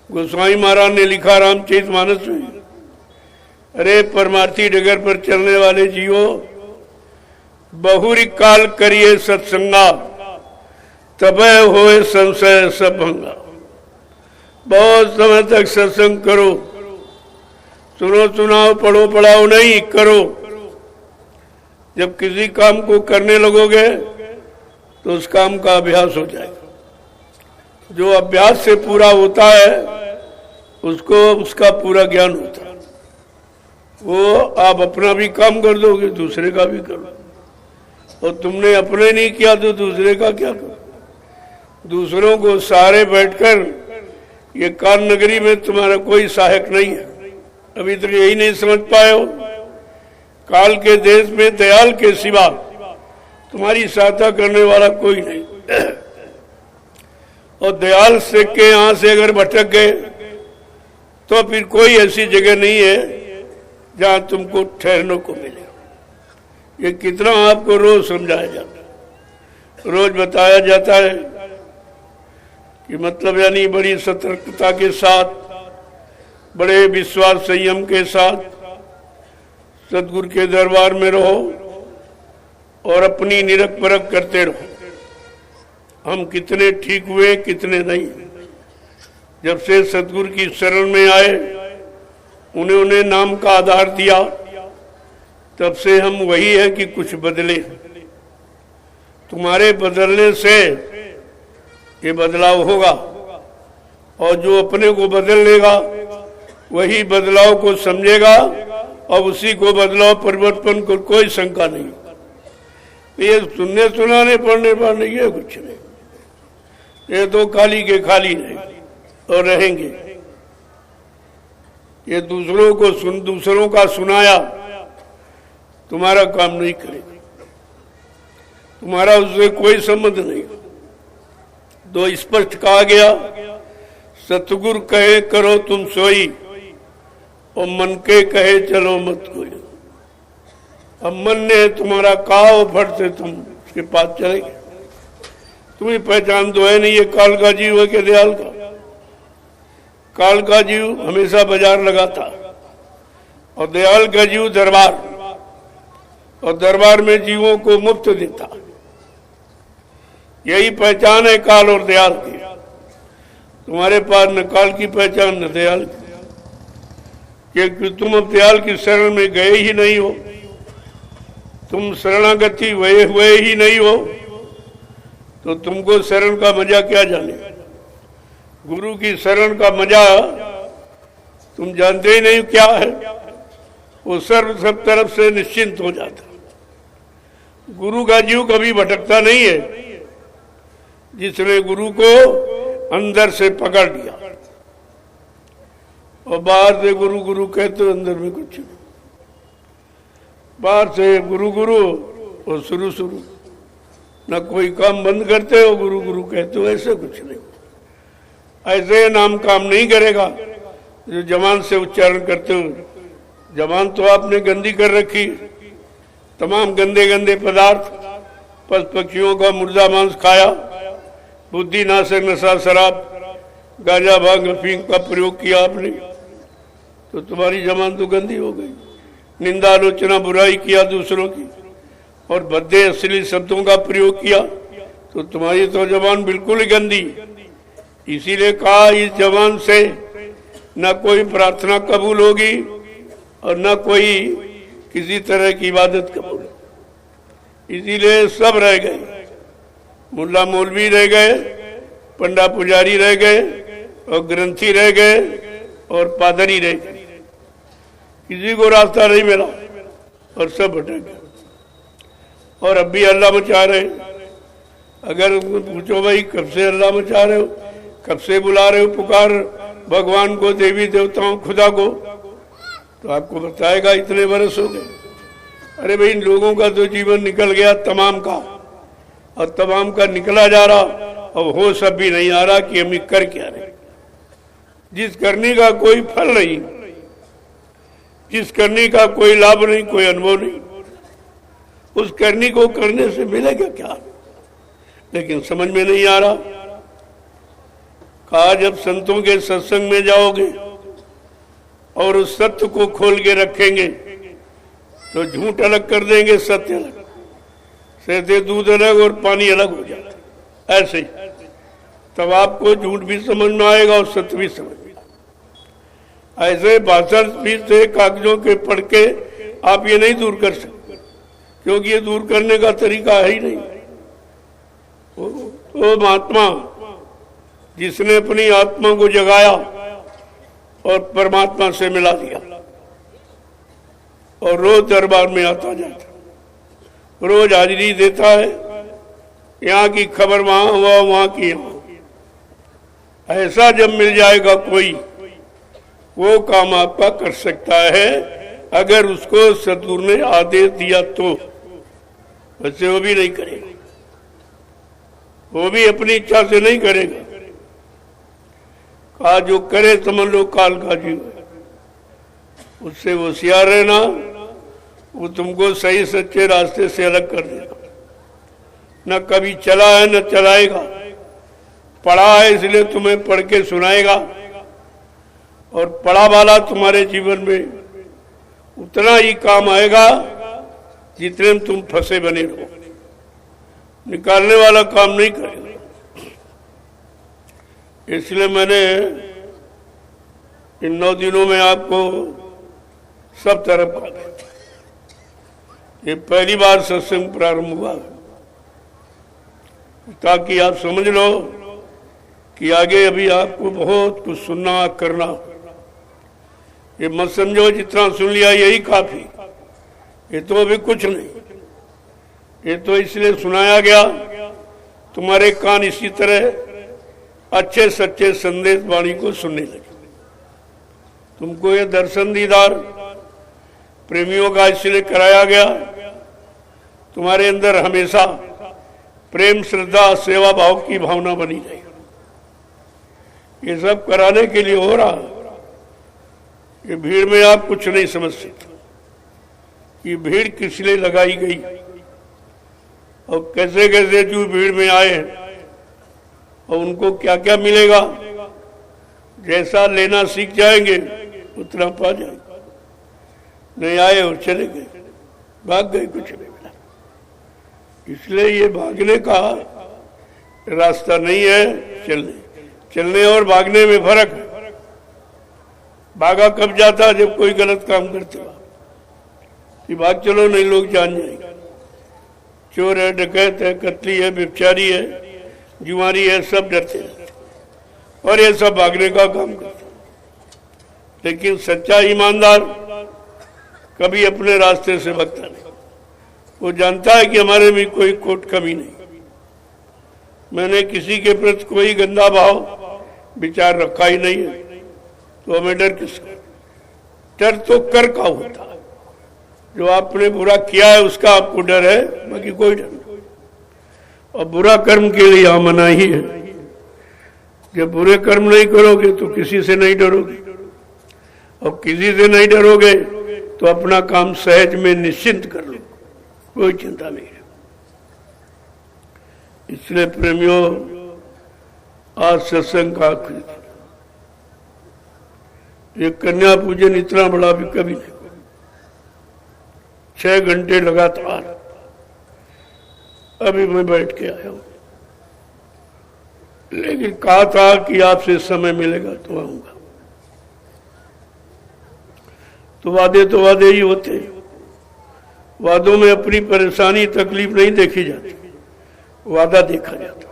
गोस्वामी महाराज ने लिखा रामचरितमानस में, अरे परमार्थी डगर पर चलने वाले जीवो, बहुरी काल करिए सत्संगा, तबे होए संशय सब भंगा। बहुत समय तक सत्संग करो, सुनो सुनाओ पढ़ो पढ़ाओ नहीं करो। जब किसी काम को करने लगोगे तो उस काम का अभ्यास हो जाएगा। जो अभ्यास से पूरा होता है उसको उसका पूरा ज्ञान होता है। वो आप अपना भी काम कर दोगे, दूसरे का भी करो, और तुमने अपने नहीं किया तो दूसरे का क्या करो। दूसरों को सहारे बैठकर ये काल नगरी में तुम्हारा कोई सहायक नहीं है। अभी तक यही नहीं समझ पाए हो, काल के देश में दयाल के सिवा तुम्हारी सहायता करने वाला कोई नहीं। और दयाल से के यहां से अगर भटक गए तो फिर कोई ऐसी जगह नहीं है जहां तुमको ठहरने को मिले। ये कितना आपको रोज समझाया जाता है, रोज बताया जाता है कि मतलब यानी बड़ी सतर्कता के साथ, बड़े विश्वास संयम के साथ सदगुरु के दरबार में रहो और अपनी निरख परख करते रहो। हम कितने ठीक हुए कितने नहीं। जब से सदगुरु की शरण में आए, उन्होंने नाम का आधार दिया, तब से हम वही है कि कुछ बदले। तुम्हारे बदलने से ये बदलाव होगा, और जो अपने को बदल लेगा वही बदलाव को समझेगा, और उसी को बदलाव परिवर्तन को कोई शंका नहीं। ये सुनने सुनाने पढ़ने पढ़ने ये कुछ नहीं, ये तो खाली के खाली नहीं और रहेंगे। ये दूसरों का सुनाया तुम्हारा काम नहीं करेगा, तुम्हारा उससे कोई संबंध नहीं। तो स्पष्ट कहा गया, सतगुरु कहे करो तुम सोई, और मन के कहे चलो मत कोई। अब मन ने तुम्हारा कहा और फट से तुम उसके पास चले गए। तुम्हें पहचान तो है नहीं ये काल का जीव है कि दयाल का। काल का जीव हमेशा बाजार लगाता, और दयाल का जीव दरबार, और दरबार में जीवों को मुफ्त देता। यही पहचान है काल और दयाल की। तुम्हारे पास न काल की पहचान न दयाल की, क्योंकि तुम अब दयाल की शरण में गए ही नहीं हो। तुम शरणागति हुए ही नहीं हो, तो तुमको शरण का मजा क्या जाने। गुरु की शरण का मजा तुम जानते ही नहीं क्या है। वो सब तरफ से निश्चिंत हो जाता। गुरु का जीव कभी भटकता नहीं है, जिसने गुरु को अंदर से पकड़ लिया। और बाहर से गुरु गुरु कहते हो, अंदर में कुछ नहीं। बाहर से गुरु गुरु और शुरू शुरू न कोई काम बंद करते हो, गुरु गुरु कहते हो, ऐसे कुछ नहीं। ऐसे नाम काम नहीं करेगा जो जबान से उच्चारण करते हो। जबान तो आपने गंदी कर रखी, तमाम गंदे गंदे पदार्थ, पशु पक्षियों का मुर्दा मांस खाया, बुद्धि नाशक नशा शराब गांजा भांग अफीम का प्रयोग किया आपने, तो तुम्हारी जबान तो गंदी हो गई। निंदा आलोचना बुराई किया दूसरों की, और भद्दे असली शब्दों का प्रयोग किया, तो तुम्हारी तो जबान बिल्कुल गंदी। इसीलिए कहा इस जबान से न कोई प्रार्थना कबूल होगी और न कोई किसी तरह की इबादत कबूल। इसीलिए सब रह गए, मुल्ला मौलवी रह गए, पंडा पुजारी रह गए, और ग्रंथी रह गए, और पादरी रह गए। किसी को रास्ता नहीं मिला और सब भटक गए। और अब भी अल्लाह मचा रहे। अगर पूछो भाई कब से अल्लाह मचा रहे हो, कब से बुला रहे हो, पुकार भगवान को, देवी देवताओं, खुदा को, तो आपको बताएगा इतने बरस हो गए। अरे भाई इन लोगों का तो जीवन निकल गया तमाम का, और तमाम का निकला जा रहा, अब होश अब भी नहीं आ रहा कि हम कर क्या रहे। जिस करने का कोई फल नहीं, जिस करने का कोई लाभ नहीं, कोई अनुभव नहीं, उस करने को करने से मिलेगा क्या? लेकिन समझ में नहीं आ रहा। कहा जब संतों के सत्संग में जाओगे और उस सत्य को खोल के रखेंगे तो झूठ अलग कर देंगे, सत्य अलग, सहते दूध अलग और पानी अलग हो जाता है। ऐसे ही तब आपको झूठ भी समझ में आएगा और सत्य भी समझ में आएगा। ऐसे भाषण भी से कागजों के पढ़ के आप ये नहीं दूर कर सकते, क्योंकि ये दूर करने का तरीका है ही नहीं। वो महात्मा जिसने अपनी आत्मा को जगाया और परमात्मा से मिला दिया और रोज दरबार में आता जाता, रोज हाजिरी देता है, यहाँ की खबर वहां हुआ, वहां की यहाँ। ऐसा जब मिल जाएगा कोई, वो काम आपका कर सकता है अगर उसको सतगुरु ने आदेश दिया तो। वैसे वो भी नहीं करेगा, वो भी अपनी इच्छा से नहीं करेगा। कहा जो करे समझ लो काल का जीव, उससे होशियार रहना, वो तुमको सही सच्चे रास्ते से अलग कर देगा। न कभी चला है न चलाएगा, पढ़ा है इसलिए तुम्हें पढ़ के सुनाएगा, और पढ़ा वाला तुम्हारे जीवन में उतना ही काम आएगा जितने में तुम फंसे बने रहो, निकालने वाला काम नहीं करेगा। इसलिए मैंने इन 9 दिनों में आपको सब तरफ का, ये पहली बार सत्संग प्रारंभ हुआ ताकि आप समझ लो कि आगे अभी आपको बहुत कुछ सुनना करना। ये मत समझो जितना सुन लिया यही काफी, ये तो अभी कुछ नहीं। ये तो इसलिए सुनाया गया तुम्हारे कान इसी तरह अच्छे सच्चे संदेश वाणी को सुनने लगे। तुमको ये दर्शन दीदार प्रेमियों का इसलिए कराया गया, तुम्हारे अंदर हमेशा प्रेम श्रद्धा सेवा भाव की भावना बनी रहेगी। ये सब कराने के लिए हो रहा है। ये भीड़ में आप कुछ नहीं समझ सकते। ये भीड़ किस लिए लगाई गई और कैसे कैसे जो भीड़ में आए और उनको क्या क्या मिलेगा। जैसा लेना सीख जाएंगे उतना पा जाएंगे। नहीं आए और चले गए, भाग गए, कुछ नहीं मिला। इसलिए ये भागने का रास्ता नहीं है, चलने और भागने में फर्क है। भागा कब जाता जब कोई गलत काम करते हो कि भाग चलो नहीं लोग जान जाएंगे। चोर है, डकैत है, कतली है, व्यभिचारी है, जुआरी है, सब डरते हैं और ये सब भागने का काम करते हैं। लेकिन सच्चा ईमानदार कभी अपने रास्ते से भगता नहीं। वो जानता है कि हमारे में कोई खोट कमी नहीं। मैंने किसी के प्रति कोई गंदा भाव विचार रखा ही नहीं है, तो हमें डर किसका? डर तो कर का होता है। जो आपने बुरा किया है उसका आपको डर है, बाकी कोई डर नहीं। और बुरा कर्म के लिए यहाँ मना ही है। जब बुरे कर्म नहीं करोगे तो किसी से नहीं डरोगे, और किसी से नहीं डरोगे तो अपना काम सहज में निश्चिंत कर लो, कोई चिंता नहीं है। इसलिए प्रेमियों, आज सत्संग का आखिरी, ये कन्या पूजन इतना बड़ा भी कभी नहीं। 6 घंटे लगातार अभी मैं बैठ के आया हूं, लेकिन कहा था कि आपसे समय मिलेगा तो आऊंगा। तो वादे ही होते हैं। वादों में अपनी परेशानी तकलीफ नहीं देखी जाती, वादा देखा जाता।